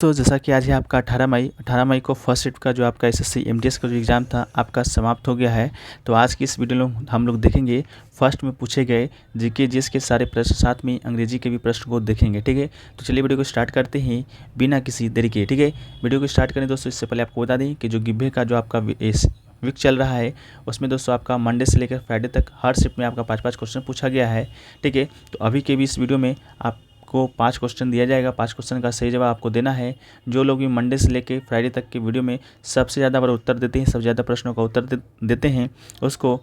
तो जैसा कि आज है आपका 18 मई को फर्स्ट शिफ्ट का जो आपका एसएससी एमटीएस का जो एग्ज़ाम था आपका समाप्त हो गया है। तो आज की इस वीडियो में हम लोग देखेंगे फर्स्ट में पूछे गए जीके जीएस के सारे प्रश्न, साथ में अंग्रेजी के भी प्रश्न को देखेंगे। ठीक है, तो चलिए वीडियो को स्टार्ट करते हैं बिना किसी देरी के। ठीक है, वीडियो को स्टार्ट करें दोस्तों, इससे पहले आपको बता दें कि जो गिब्बे का जो आपका वीक चल रहा है उसमें दोस्तों आपका मंडे से लेकर फ्राइडे तक हर शिफ्ट में आपका 5-5 क्वेश्चन पूछा गया है। ठीक है, तो अभी के भी इस वीडियो में आपको 5 क्वेश्चन दिया जाएगा, 5 क्वेश्चन का सही जवाब आपको देना है। जो लोग भी मंडे से लेकर फ्राइडे तक के वीडियो में सबसे ज़्यादा बार उत्तर देते हैं, सबसे ज़्यादा प्रश्नों का उत्तर देते हैं, उसको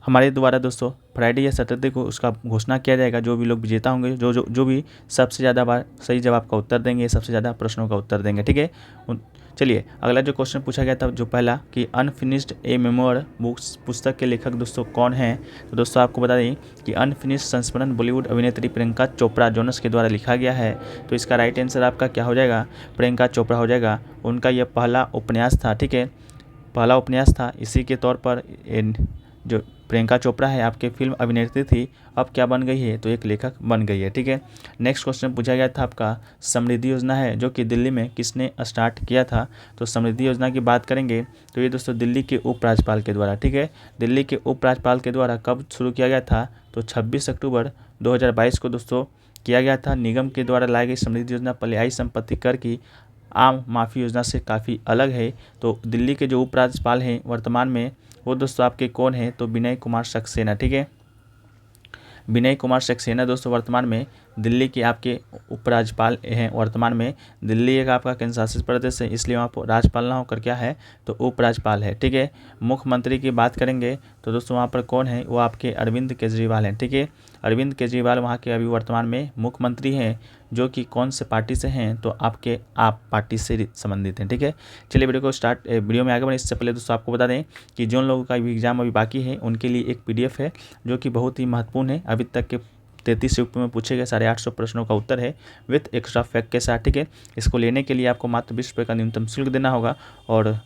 हमारे द्वारा दोस्तों फ्राइडे या सैटरडे को उसका घोषणा किया जाएगा। जो भी लोग विजेता होंगे, जो भी सबसे ज़्यादा बार सही जवाब का उत्तर देंगे, सबसे ज़्यादा प्रश्नों का उत्तर देंगे। ठीक है, चलिए अगला जो क्वेश्चन पूछा गया था, जो पहला कि अनफिनिश्ड ए मेमोर बुक्स पुस्तक के लेखक दोस्तों कौन है। तो दोस्तों आपको बता दें कि अनफिनिश्ड संस्मरण बॉलीवुड अभिनेत्री प्रियंका चोपड़ा जोनस के द्वारा लिखा गया है। तो इसका राइट आंसर आपका क्या हो जाएगा, प्रियंका चोपड़ा हो जाएगा। उनका यह पहला उपन्यास था। ठीक है, पहला उपन्यास था। इसी के तौर पर जो प्रियंका चोपड़ा है आपके फिल्म अभिनेत्री थी, अब क्या बन गई है, तो एक लेखक बन गई है। ठीक है, नेक्स्ट क्वेश्चन पूछा गया था आपका समृद्धि योजना है जो कि दिल्ली में किसने स्टार्ट किया था। तो समृद्धि योजना की बात करेंगे तो ये दोस्तों दिल्ली के उपराज्यपाल के द्वारा। ठीक है, दिल्ली के उपराज्यपाल के द्वारा कब शुरू किया गया था, तो 26 अक्टूबर 2022 को दोस्तों किया गया था। निगम के द्वारा लाई गई समृद्धि योजना पर्यायी संपत्ति कर की आम माफ़ी योजना से काफ़ी अलग है। तो दिल्ली के जो उपराज्यपाल हैं वर्तमान में, वो दोस्तों आपके कौन है, तो विनय कुमार सक्सेना। ठीक है, विनय कुमार सक्सेना दोस्तों वर्तमान में दिल्ली के आपके उपराज्यपाल हैं। वर्तमान में दिल्ली एक आपका केंद्र शासित प्रदेश है, इसलिए वहाँ पर राज्यपाल ना होकर क्या है, तो उपराज्यपाल है। ठीक है, मुख्यमंत्री की बात करेंगे तो दोस्तों वहाँ पर कौन है, वो आपके अरविंद केजरीवाल हैं। ठीक है, अरविंद केजरीवाल वहाँ के अभी वर्तमान में मुख्यमंत्री हैं, जो कि कौन से पार्टी से हैं, तो आपके आप पार्टी से संबंधित हैं। ठीक है, चलिए वीडियो में आगे बढ़े इससे पहले दोस्तों आपको बता दें कि जिन लोगों का एग्जाम अभी बाकी है उनके लिए एक PDF है जो कि बहुत ही महत्वपूर्ण है। अभी तक के 33 युक्त में पूछे गए 850 प्रश्नों का उत्तर है विथ एक्स्ट्रा फैक्ट के साथ। ठीक है, इसको लेने के लिए आपको मात्र 20 रुपये का न्यूनतम शुल्क देना होगा, और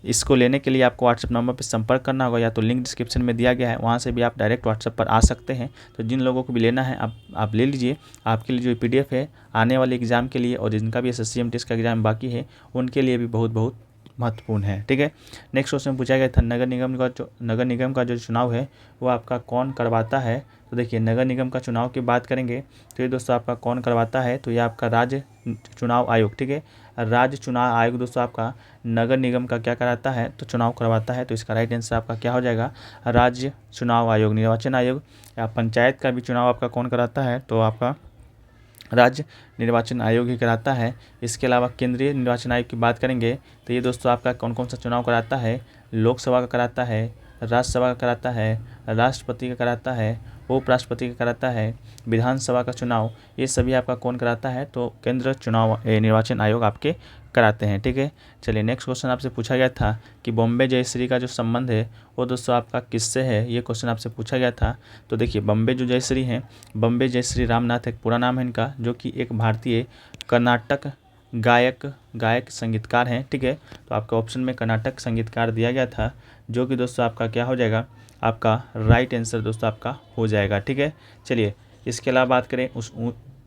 इसको लेने के लिए आपको व्हाट्सएप नंबर पर संपर्क करना होगा, या तो लिंक डिस्क्रिप्शन में दिया गया है, वहाँ से भी आप डायरेक्ट व्हाट्सएप पर आ सकते हैं। तो जिन लोगों को भी लेना है आप ले लीजिए। आपके लिए जो PDF है आने वाले एग्ज़ाम के लिए, और जिनका भी SSC MTS का एग्ज़ाम बाकी है उनके लिए भी बहुत बहुत महत्वपूर्ण है। ठीक है, नेक्स्ट क्वेश्चन पूछा गया था नगर निगम का जो चुनाव है वो आपका कौन करवाता है। तो देखिए नगर निगम का चुनाव की बात करेंगे तो ये दोस्तों आपका कौन करवाता है, तो ये आपका राज्य चुनाव आयोग। ठीक है, राज्य चुनाव आयोग दोस्तों आपका नगर निगम का क्या कराता है, तो चुनाव करवाता है। तो इसका राइट आंसर आपका क्या हो जाएगा, राज्य चुनाव आयोग, निर्वाचन आयोग। या पंचायत का भी चुनाव आपका कौन कराता है, तो आपका राज्य निर्वाचन आयोग ही कराता है। इसके अलावा केंद्रीय निर्वाचन आयोग की बात करेंगे तो ये दोस्तों आपका कौन कौन सा चुनाव कराता है, लोकसभा का कराता है, राज्यसभा का कराता है, राष्ट्रपति का कराता है, उपराष्ट्रपति का कराता है, विधानसभा का चुनाव, ये सभी आपका कौन कराता है, तो केंद्र निर्वाचन आयोग आपके कराते हैं। ठीक है, चलिए नेक्स्ट क्वेश्चन आपसे पूछा गया था कि बॉम्बे जयश्री का जो संबंध है वो दोस्तों आपका किससे है, ये क्वेश्चन आपसे पूछा गया था। तो देखिए बॉम्बे जो जयश्री हैं, बॉम्बे जयश्री रामनाथ एक पूरा नाम है इनका, जो कि एक भारतीय कर्नाटक गायक संगीतकार हैं। ठीक है, तो आपका ऑप्शन में कर्नाटक संगीतकार दिया गया था, जो कि दोस्तों आपका क्या हो जाएगा, आपका राइट आंसर दोस्तों आपका हो जाएगा। ठीक है, चलिए इसके अलावा बात करें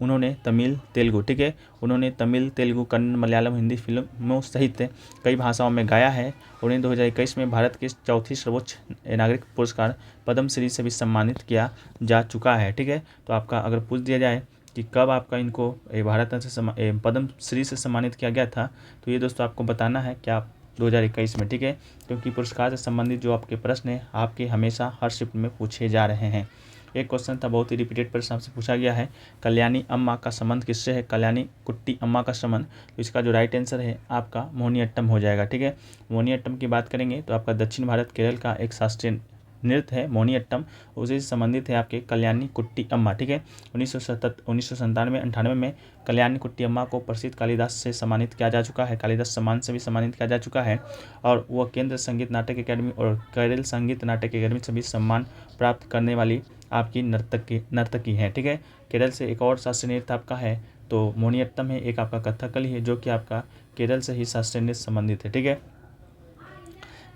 उन्होंने तमिल तेलुगु, ठीक है, उन्होंने तमिल तेलुगु कन्नड़ मलयालम हिंदी फिल्मों सहित कई भाषाओं में गाया है। उन्हें 2021 में भारत की चौथी सर्वोच्च नागरिक पुरस्कार पद्मश्री से भी सम्मानित किया जा चुका है। ठीक है, तो आपका अगर पूछ दिया जाए कि कब आपका इनको भारत रत्न से पद्मश्री से सम्मानित किया गया था, तो ये दोस्तों आपको बताना है क्या 2021 में। ठीक है, क्योंकि पुरस्कार से संबंधित जो आपके प्रश्न हैं आपके हमेशा हर शिफ्ट में पूछे जा रहे हैं। एक क्वेश्चन था, बहुत ही रिपीटेड प्रश्न आपसे पूछा गया है, कल्याणी अम्मा का संबंध किससे है, कल्याणी कुट्टी अम्मा का संबंध। तो इसका जो राइट आंसर है आपका मोहिनीअट्टम हो जाएगा। ठीक है, मोहिनीअट्टम की बात करेंगे तो आपका दक्षिण भारत केरल का एक शास्त्रीय नृत्य है मोहिनीअट्टम, उसी से संबंधित है आपके कल्याणी कुट्टी अम्मा। ठीक है, 1997-98 में कल्याणी कुट्टी अम्मा को प्रसिद्ध कालिदास से सम्मानित किया जा चुका है, कालिदास सम्मान से भी सम्मानित किया जा चुका है, और वह केंद्र संगीत नाटक अकेडमी और केरल संगीत नाटक अकेडमी से भी सम्मान प्राप्त करने वाली आपकी नर्तकी है। ठीक है, केरल से एक और शास्त्रीय नृत्य आपका है तो मोहिनीअट्टम है, एक आपका कथकली है जो कि आपका केरल से ही शास्त्रीय नृत्य संबंधित है। ठीक है,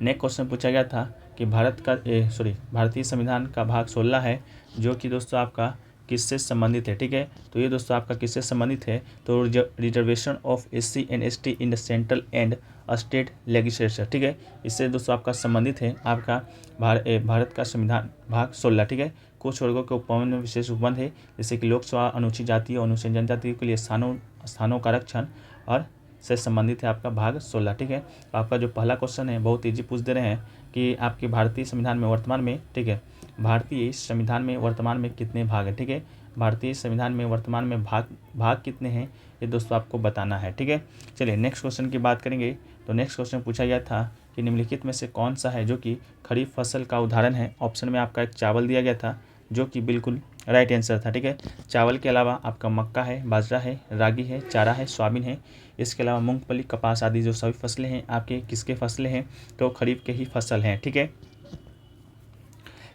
नेक्स्ट क्वेश्चन पूछा गया था कि भारतीय संविधान का भाग 16 है जो कि दोस्तों आपका किससे संबंधित है, ठीक है। तो ये दोस्तों आपका किससे संबंधित है, तो reservation of SC and ST in the central and state legislature, ठीक है। इससे दोस्तों आपका संबंधित है आपका भारत का संविधान भाग 16, ठीक है। कुछ वर्गों के उपवन में विशेष उपबंध है, जैसे कि लोकसभा, अनुसूचित जाति और अनुसूचित जनजाति के लिए स्थानों का आरक्षण और से संबंधित है आपका भाग 16, ठीक है। आपका जो पहला क्वेश्चन है बहुत ईजी पूछ दे रहे हैं कि आपके भारतीय संविधान में वर्तमान में, ठीक है, भारतीय संविधान में वर्तमान में कितने भाग हैं, ठीक है। भारतीय संविधान में वर्तमान में भाग कितने हैं ये दोस्तों आपको बताना है, ठीक है। चलिए नेक्स्ट क्वेश्चन की बात करेंगे। तो नेक्स्ट क्वेश्चन पूछा गया था कि निम्नलिखित में से कौन सा है जो कि खरीफ फसल का उदाहरण है। ऑप्शन में आपका एक चावल दिया गया था जो कि बिल्कुल राइट आंसर था, ठीक है। चावल के अलावा आपका मक्का है, बाजरा है, रागी है, चारा है, सोयाबीन है। इसके अलावा मूंगफली, कपास आदि जो सभी फसलें हैं आपके किसके फसलें हैं, तो खरीफ के ही फसल हैं, ठीक है।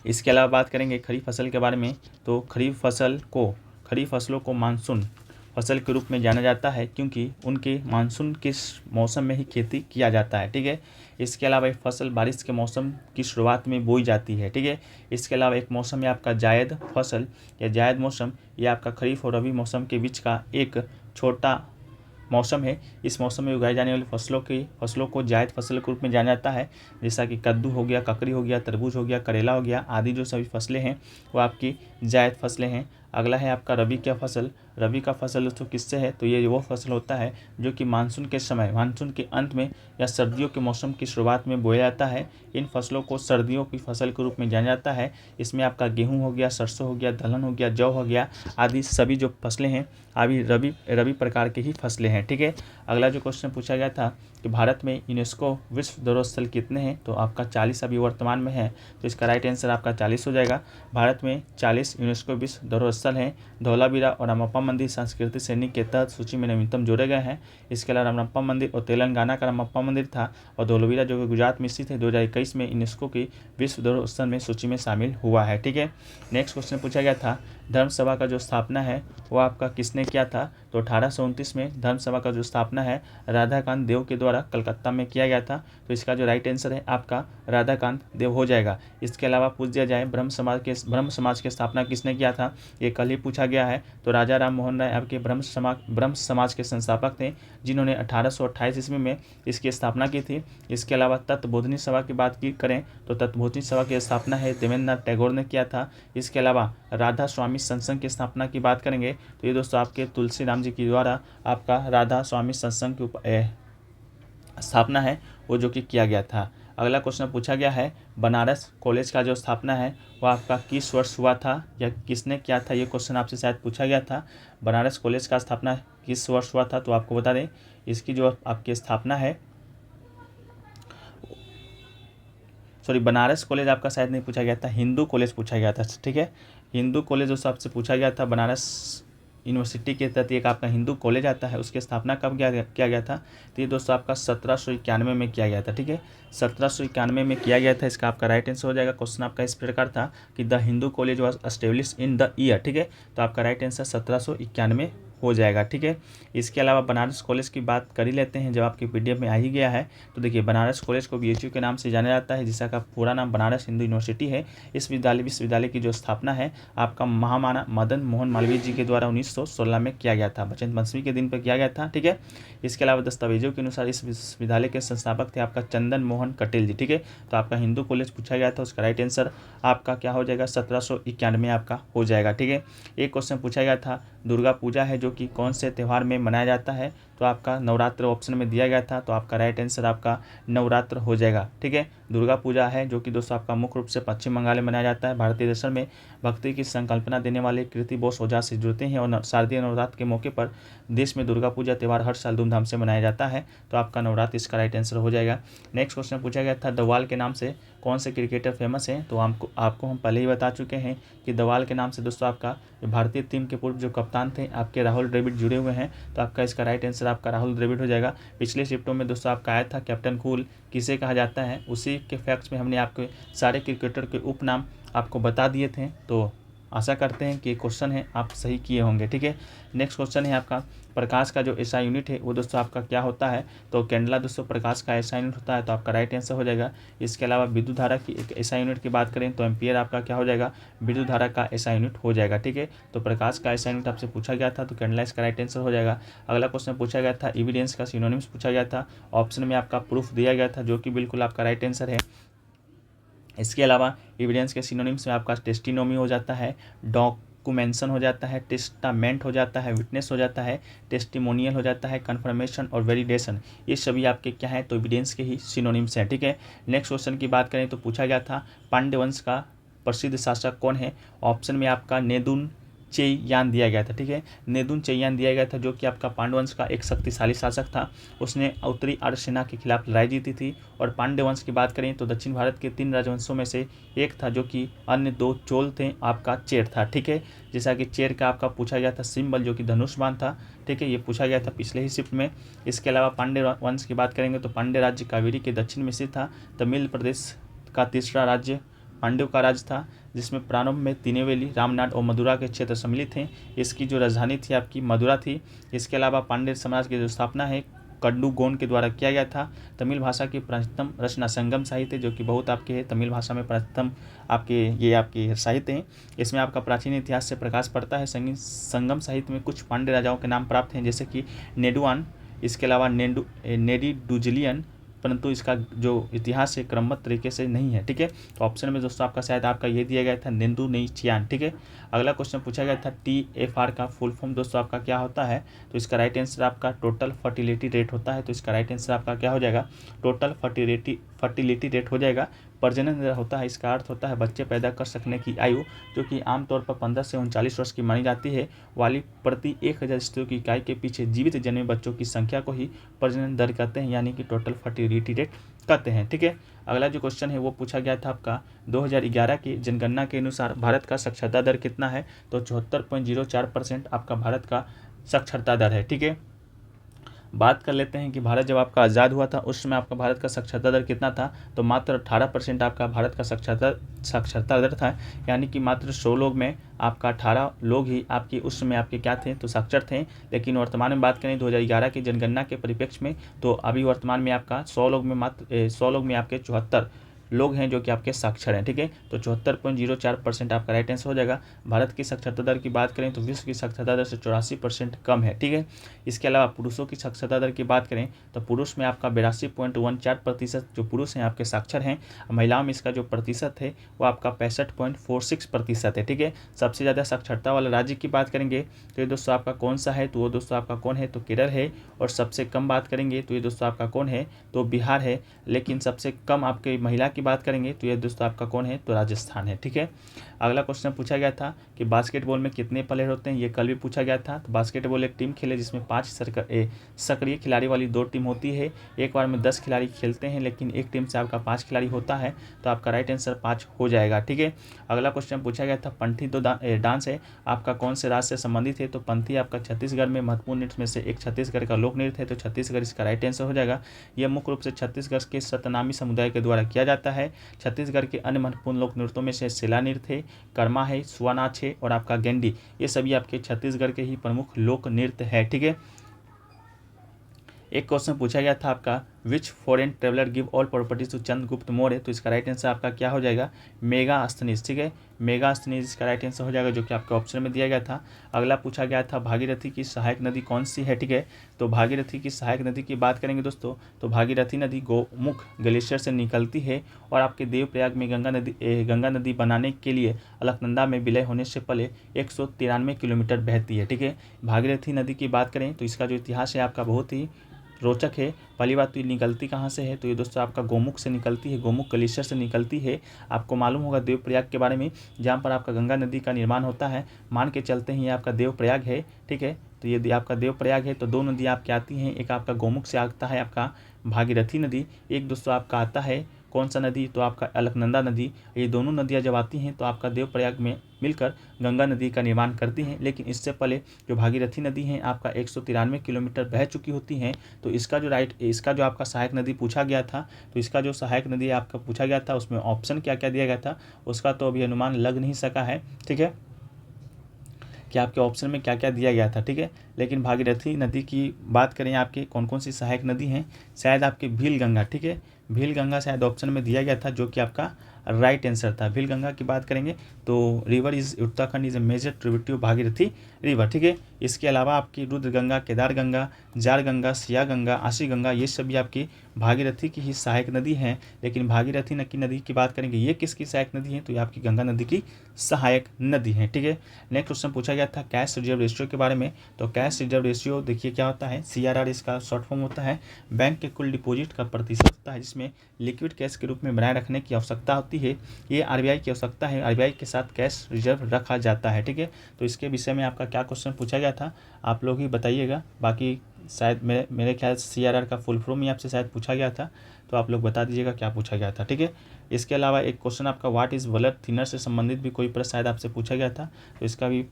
इसके अलावा बात करेंगे खरीफ फसल के बारे में। तो खरीफ फसलों को मानसून फसल के रूप में जाना जाता है क्योंकि उनके मानसून के मौसम में ही खेती किया जाता है, ठीक है। इसके अलावा एक फसल बारिश के मौसम की शुरुआत में बोई जाती है, ठीक है। इसके अलावा एक मौसम है आपका जायद फसल या जायद मौसम, यह आपका खरीफ और रबी मौसम के बीच का एक छोटा मौसम है। इस मौसम में उगाई जाने वाली फसलों को जायद फसल के रूप में जाना जाता है, जैसा कि कद्दू हो गया, ककड़ी हो गया, तरबूज हो गया, करेला हो गया आदि जो सभी फसलें हैं वो आपकी जायद फसलें हैं। अगला है आपका रबी का फसल। रबी का फसल दोस्तों किससे है, तो ये वो फसल होता है जो कि मानसून के अंत में या सर्दियों के मौसम की शुरुआत में बोया जाता है। इन फसलों को सर्दियों की फसल के रूप में जाना जाता है। इसमें आपका गेहूँ हो गया, सरसों हो गया, दलहन हो गया, जौ हो गया आदि सभी जो फसलें हैं अभी रबी प्रकार की ही फसलें हैं, ठीक है। अगला जो क्वेश्चन पूछा गया था कि भारत में यूनेस्को विश्व धरोहर स्थल कितने हैं, तो आपका 40 अभी वर्तमान में है, तो इसका राइट आंसर आपका 40 हो जाएगा। भारत में 40 यूनेस्को विश्व धरोहर स्थल हैं। धौलावीरा और रामप्पा मंदिर सांस्कृतिक श्रेणी के तहत सूची में नवीनतम जोड़े गए हैं। इसके अलावा रामप्पा मंदिर और तेलंगाना का रामप्पा मंदिर था और धौलावीरा जो कि गुजरात में स्थित है 2021 में यूनेस्को की विश्व धरोहर स्थल में सूची में शामिल हुआ है, ठीक है। नेक्स्ट क्वेश्चन पूछा गया था धर्म सभा का जो स्थापना है वो आपका किसने किया था, तो 1829 में धर्म सभा का जो स्थापना है राधाकांत देव के द्वारा कलकत्ता में किया गया था। तो इसका जो राइट आंसर है आपका राधाकांत देव हो जाएगा। इसके अलावा पूछ दिया जाए ब्रह्म समाज की स्थापना किसने किया था, ये कल ही पूछा गया है। तो राजा राम मोहन राय आपके ब्रह्म समाज के संस्थापक थे जिन्होंने 1828 ईस्वी में इसकी स्थापना की थी। इसके अलावा तत्वबोधिनी सभा की बात करें तो तत्वबोधिनी सभा की स्थापना है देवेंद्रनाथ टैगोर ने किया था। इसके अलावा राधा स्वामी सत्संग की स्थापना की बात करेंगे तो ये दोस्तों आपके तुलसीराम जी के द्वारा आपका राधा स्वामी सत्संग की स्थापना है वो जो कि किया गया था। अगला क्वेश्चन पूछा गया है बनारस कॉलेज का जो स्थापना है वो आपका किस वर्ष हुआ था या किसने किया था, ये क्वेश्चन आपसे शायद पूछा गया था। बनारस कॉलेज का स्थापना किस वर्ष हुआ था, तो आपको बता दें इसकी जो आपकी स्थापना है, सॉरी बनारस कॉलेज आपका शायद नहीं पूछा गया था, हिंदू कॉलेज पूछा गया था, ठीक है। हिंदू कॉलेज दोस्तों आपसे पूछा गया था। बनारस यूनिवर्सिटी के तहत एक आपका हिंदू कॉलेज आता है, उसकी स्थापना कब किया गया था, तो ये दोस्तों आपका 1791 में किया गया था, ठीक है। 1791 में किया गया था, इसका आपका राइट आंसर हो जाएगा। क्वेश्चन आपका इस प्रकार था कि the Hindu college was establish in the year, ठीक है। तो आपका राइट आंसर 1791 हो जाएगा, ठीक है। इसके अलावा बनारस कॉलेज की बात कर ही लेते हैं, जब आपकी पीडीएफ में आ ही गया है। तो देखिए बनारस कॉलेज को BHU के नाम से जाना जाता है, जिसका पूरा नाम बनारस हिंदू यूनिवर्सिटी है। इस विश्वविद्यालय की जो स्थापना है आपका महामाना मदन मोहन मालवीय जी के द्वारा 1916 में किया गया था, बसंत पंचमी के दिन पर किया गया था, ठीक है। इसके अलावा दस्तावेजों के अनुसार इस विश्वविद्यालय के संस्थापक थे आपका चंदन मोहन कटेल जी, ठीक है। तो आपका हिंदू कॉलेज पूछा गया था, उसका राइट आंसर आपका क्या हो जाएगा, 1791 आपका हो जाएगा, ठीक है। एक क्वेश्चन पूछा गया था दुर्गा पूजा है जो कि कौन से त्यौहार में मनाया जाता है, तो आपका नवरात्र ऑप्शन में दिया गया था, तो आपका राइट आंसर आपका नवरात्र हो जाएगा, ठीक है। दुर्गा पूजा है जो कि दोस्तों आपका मुख्य रूप से पश्चिम बंगाल में मनाया जाता है। भारतीय दर्शन में भक्ति की संकल्पना देने वाले कृति बोस ओझा से जुड़ते हैं और शारदीय नवरात्र के मौके पर देश में दुर्गा पूजा त्यौहार हर साल धूमधाम से मनाया जाता है। तो आपका नवरात्र इसका राइट आंसर हो जाएगा। नेक्स्ट क्वेश्चन पूछा गया था दवाल के नाम से कौन से क्रिकेटर फेमस हैं, तो आपको हम पहले ही बता चुके हैं कि दवाल के नाम से दोस्तों आपका भारतीय टीम के पूर्व जो कप्तान थे आपके राहुल द्रविड़ जुड़े हुए हैं। तो आपका इसका राइट आंसर आपका राहुल द्रविड़ हो जाएगा। पिछले शिफ्टों में दोस्तों आपका आया था कैप्टन कूल किसे कहा जाता है, उसी के फैक्ट्स में हमने आपके सारे क्रिकेटर के उपनाम आपको बता दिए थे। तो आशा करते हैं कि क्वेश्चन है आप सही किए होंगे। ठीक है, नेक्स्ट क्वेश्चन है आपका प्रकाश का जो एसआई यूनिट है वो दोस्तों आपका क्या होता है, तो कैंडला दोस्तों प्रकाश का एसआई यूनिट होता है, तो आपका राइट आंसर हो जाएगा। इसके अलावा विद्युत धारा की एक एसआई यूनिट की बात करें तो एम्पियर आपका क्या हो जाएगा, विद्युत धारा का एसआई यूनिट हो जाएगा। ठीक है, तो प्रकाश का एसआई यूनिट आपसे पूछा गया था, तो कैंडला इसका राइट आंसर हो जाएगा। अगला क्वेश्चन पूछा गया था एविडेंस का सिनोनिम्स पूछा गया था, ऑप्शन में आपका प्रूफ दिया गया था, जो कि बिल्कुल आपका राइट आंसर है। इसके अलावा एविडेंस के सिनोनिम्स में आपका टेस्टिनोमी हो जाता है, डॉक्यूमेंशन हो जाता है, टेस्टामेंट हो जाता है, विटनेस हो जाता है, टेस्टिमोनियल हो जाता है, कन्फर्मेशन और वेलिडेशन, ये सभी आपके क्या है, तो एविडेंस के ही सिनोनिम्स हैं। ठीक है, नेक्स्ट क्वेश्चन की बात करें तो पूछा गया था पांड्य वंश का प्रसिद्ध शासक कौन है, ऑप्शन में आपका नेदुन चेयियान दिया गया था। ठीक है, नेदुन चेयियान दिया गया था, जो कि आपका पांड्य वंश का एक शक्तिशाली शासक था। उसने उत्तरी आर्य सेना के खिलाफ लड़ाई जीती थी। और पांड्य वंश की बात करें तो दक्षिण भारत के 3 राजवंशों में से एक था, जो कि अन्य 2 चोल थे, आपका चेर था। ठीक है, जैसा कि चेर का आपका पूछा गया था सिंबल जो कि धनुष बाण था। ठीक है, ये पूछा गया था पिछले ही शिफ्ट में। इसके अलावा पांड्य वंश की बात करेंगे तो पांड्य राज्य कावेरी के दक्षिण में स्थित था। तमिल प्रदेश का तीसरा राज्य पांड्यों का राज्य था, जिसमें प्रारंभ में तिनेवेली, रामनाड और मदुरा के क्षेत्र सम्मिलित हैं। इसकी जो राजधानी थी आपकी मदुरा थी। इसके अलावा पांड्य साम्राज्य की जो स्थापना है कडुगोन के द्वारा किया गया था। तमिल भाषा की प्राचीनतम रचना संगम साहित्य, जो कि बहुत आपके है तमिल भाषा में प्राचीनतम आपके ये आपके साहित्य हैं। इसमें आपका प्राचीन इतिहास से प्रकाश पड़ता है। संगम साहित्य में कुछ पांड्य राजाओं के नाम प्राप्त हैं, जैसे कि नेडुआन, इसके अलावा नेडीडुजलियन, परंतु इसका जो इतिहास है क्रमबद्ध तरीके से नहीं है। ठीक है, तो ऑप्शन में दोस्तों आपका शायद आपका ये दिया गया था नेंदू नहीं चियान। ठीक है, अगला क्वेश्चन पूछा गया था TFR का फुल फॉर्म दोस्तों आपका क्या होता है, तो इसका राइट आंसर आपका टोटल फर्टिलिटी रेट होता है। तो इसका राइट आंसर आपका क्या हो जाएगा, टोटल फर्टिलिटी रेट हो जाएगा। प्रजनन दर होता है, इसका अर्थ होता है बच्चे पैदा कर सकने की आयु, जो कि आमतौर पर 15 से 39 वर्ष की मानी जाती है। वाली प्रति 1000 स्त्रियों की इकाई के पीछे जीवित जन्मे बच्चों की संख्या को ही प्रजनन दर कहते हैं, यानी कि टोटल फर्टिलिटी रेट कहते हैं। ठीक है, अगला जो क्वेश्चन है वो पूछा गया था आपका 2011 की जनगणना के अनुसार भारत का साक्षरता दर कितना है, तो 74.04% आपका भारत का साक्षरता दर है। ठीक है, बात कर लेते हैं कि भारत जब आपका आज़ाद हुआ था उस समय आपका भारत का साक्षरता दर कितना था, तो मात्र 18% आपका भारत का साक्षरता दर था, यानी कि मात्र 100 लोग में आपका 18 लोग ही आपकी उस समय आपके क्या थे, तो साक्षर थे। लेकिन वर्तमान में बात करें 2011 की जनगणना के परिप्रेक्ष्य में, तो अभी वर्तमान में आपका 100 लोग में आपके 74 लोग हैं जो कि आपके साक्षर हैं। ठीक है, तो 74.04% आपका राइट आंसर हो जाएगा। भारत की साक्षरता दर की बात करें तो विश्व की साक्षरता दर से 84% कम है। ठीक है, इसके अलावा पुरुषों की साक्षरता दर की बात करें तो पुरुष में आपका 82.14% जो पुरुष हैं आपके साक्षर हैं। महिलाओं में इसका जो प्रतिशत है वो आपका 65.46% है। ठीक है, सबसे ज़्यादा साक्षरता वाला राज्य की बात करेंगे तो ये दोस्तों आपका कौन सा है, तो वो दोस्तों आपका कौन है, तो केरल है। और सबसे कम बात करेंगे तो ये दोस्तों आपका कौन है, तो बिहार है। लेकिन सबसे कम आपके महिला की बात करेंगे तो ये दोस्तों आपका कौन है, तो राजस्थान है। ठीक है, अगला क्वेश्चन पूछा गया था कि बास्केटबॉल में कितने प्लेयर होते हैं, ये कल भी पूछा गया था। तो बास्केटबॉल एक टीम खेले जिसमें 5 सक्रिय खिलाड़ी वाली 2 टीम होती है। एक बार में 10 खिलाड़ी खेलते हैं, लेकिन एक टीम से आपका 5 खिलाड़ी होता है, तो आपका राइट आंसर 5 हो जाएगा। ठीक है, अगला क्वेश्चन पूछा गया था पंथी तो डांस है आपका कौन से राज्य से संबंधित है, तो पंथी आपका छत्तीसगढ़ में महत्वपूर्ण नृत्य में से एक छत्तीसगढ़ का लोक नृत्य है, तो छत्तीसगढ़ इसका राइट आंसर हो जाएगा। यह मुख्य रूप से छत्तीसगढ़ के सतनामी समुदाय के द्वारा किया जाता है। छत्तीसगढ़ के अन्य महत्वपूर्ण लोक नृत्यों में से शिला नृत्य है, कर्मा है, सुआ नाच है और आपका गेंडी, ये सभी आपके छत्तीसगढ़ के ही प्रमुख लोक नृत्य है। ठीक है, एक क्वेश्चन पूछा गया था आपका which foreign traveller give all properties to Chandragupta Maurya, तो इसका राइट आंसर आपका क्या हो जाएगा, मेगास्थनीज। ठीक है, मेगास्थनीज इसका राइट आंसर हो जाएगा, जो कि आपके ऑप्शन में दिया गया था। अगला पूछा गया था भागीरथी की सहायक नदी कौन सी है। ठीक है, तो भागीरथी की सहायक नदी की बात करेंगे दोस्तों, तो भागीरथी नदी गोमुख ग्लेशियर से निकलती है और आपके देवप्रयाग में गंगा नदी बनाने के लिए अलकनंदा में विलय होने से पहले 193 किलोमीटर बहती है। ठीक है, भागीरथी नदी की बात करें तो इसका जो इतिहास है आपका बहुत ही रोचक है। पहली बात तो ये निकलती कहाँ से है, तो ये दोस्तों आपका गोमुख से निकलती है, गोमुख ग्लेशियर से निकलती है। आपको मालूम होगा देवप्रयाग के बारे में, जहाँ पर आपका गंगा नदी का निर्माण होता है, मान के चलते हैं ये आपका देवप्रयाग है। ठीक है, तो ये आपका देवप्रयाग है, तो 2 नदी आपकी आती हैं, एक आपका गोमुख से आता है आपका भागीरथी नदी, एक दोस्तों आपका आता है कौन सा नदी, तो आपका अलकनंदा नदी। ये दोनों नदियाँ जब आती हैं तो आपका देवप्रयाग में मिलकर गंगा नदी का निर्माण करती हैं। लेकिन इससे पहले जो भागीरथी नदी है आपका 193 किलोमीटर बह चुकी होती हैं। तो इसका जो आपका सहायक नदी पूछा गया था, तो इसका जो सहायक नदी आपका पूछा गया था उसमें ऑप्शन क्या क्या दिया गया था उसका तो अभी अनुमान लग नहीं सका है। ठीक है, कि आपके ऑप्शन में क्या क्या दिया गया था, ठीक है। लेकिन भागीरथी नदी की बात करें आपकी कौन कौन सी सहायक नदी हैं, शायद आपकी भील गंगा, ठीक है, भील गंगा शायद ऑप्शन में दिया गया था, जो कि आपका राइट आंसर था। भील गंगा की बात करेंगे तो river is Uttarakhand is a major tributary of Bhagirathi river, ठीक है। इसके अलावा आपकी रुद्र गंगा, केदार गंगा, जार गंगा, सिया गंगा, आशी गंगा, ये सभी आपकी भागीरथी की ही सहायक नदी हैं। लेकिन भागीरथी नदी की बात करेंगे ये किसकी सहायक नदी है, तो ये आपकी गंगा नदी की सहायक नदी है, ठीक है। नेक्स्ट क्वेश्चन पूछा गया था कैश रिजर्व रेशियो के बारे में। तो कैश रिजर्व रेशियो देखिए क्या होता है, CRR इसका शॉर्ट फॉर्म होता है, बैंक के कुल डिपॉजिट का प्रतिशत होता है जिसमें लिक्विड कैश के रूप में बनाए रखने की आवश्यकता होती है। ये RBI की आवश्यकता है, RBI के साथ कैश रिजर्व रखा जाता है, ठीक है। तो इसके विषय में आपका क्या क्वेश्चन पूछा गया था आप लोग ही बताइएगा। बाकी शायद मेरे ख्याल से CRR का फुल फॉर्म ही आपसे शायद पूछा गया था, तो आप लोग बता दीजिएगा क्या पूछा गया था, ठीक है। इसके अलावा एक क्वेश्चन आपका व्हाट इज़ वलर थिनर से संबंधित भी कोई प्रश्न शायद आपसे पूछा गया था, तो इसका भी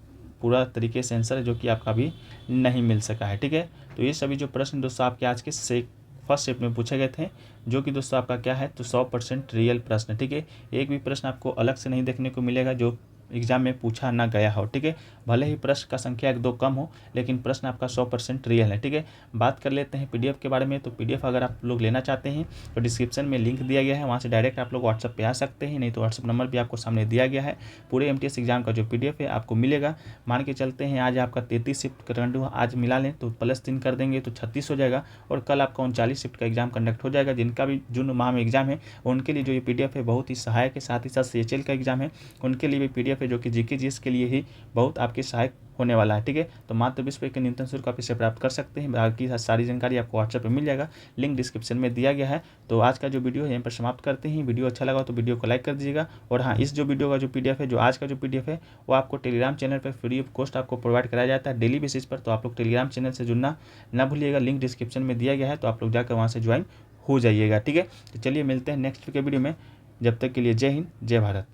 पूरा तरीके से आंसर है जो कि आपका भी नहीं मिल सका है, ठीक है। तो ये सभी जो प्रश्न दोस्तों आपके आज के फर्स्ट शिफ्ट में पूछे गए थे, जो कि दोस्तों आपका क्या है तो 100% रियल प्रश्न, ठीक है। एक भी प्रश्न आपको अलग से नहीं देखने को मिलेगा जो एग्जाम में पूछा ना गया हो, ठीक है। भले ही प्रश्न का संख्या 1-2 कम हो, लेकिन प्रश्न आपका 100% रियल है, ठीक है। बात कर लेते हैं PDF के बारे में। तो PDF अगर आप लोग लेना चाहते हैं तो डिस्क्रिप्शन में लिंक दिया गया है, वहाँ से डायरेक्ट आप लोग व्हाट्सएप पे आ सकते हैं, नहीं तो व्हाट्सएप नंबर भी आपको सामने दिया गया है। पूरे MTS एग्जाम का जो PDF है आपको मिलेगा। मान के चलते हैं आज आपका 33 शिफ्ट करंट हुआ, आज मिला लें तो +3 कर देंगे तो 36 हो जाएगा, और कल आपका 39 शिफ्ट का एग्जाम कंडक्ट हो जाएगा। जिनका भी जून माह में एग्जाम है उनके लिए जो ये PDF है बहुत ही सहायक है, साथ ही साथ CHL का एग्जाम है उनके लिए भी PDF है जो कि GK GS के लिए ही बहुत आपके सहायक होने वाला है, ठीक है। तो मात्र 20 रुपये के न्यूनतम शुल्क आप इसे प्राप्त कर सकते हैं। बाकी सारी जानकारी आपको व्हाट्सएप पे मिल जाएगा, लिंक डिस्क्रिप्शन में दिया गया है। तो आज का जो वीडियो है यहीं पर समाप्त करते हैं। वीडियो अच्छा लगा तो वीडियो को लाइक कर दीजिएगा, और हाँ, इस जो वीडियो का जो PDF है, जो आज का जो PDF है वो आपको टेलीग्राम चैनल पर फ्री ऑफ कॉस्ट आपको प्रोवाइड कराया जाता है डेली बेसिस पर। तो आप लोग टेलीग्राम चैनल से जुड़ना ना भूलिएगा, लिंक डिस्क्रिप्शन में दिया गया है, तो आप लोग जाकर वहाँ से ज्वाइन हो जाइएगा, ठीक है। तो चलिए मिलते हैं नेक्स्ट के वीडियो में, जब तक के लिए जय हिंद जय भारत।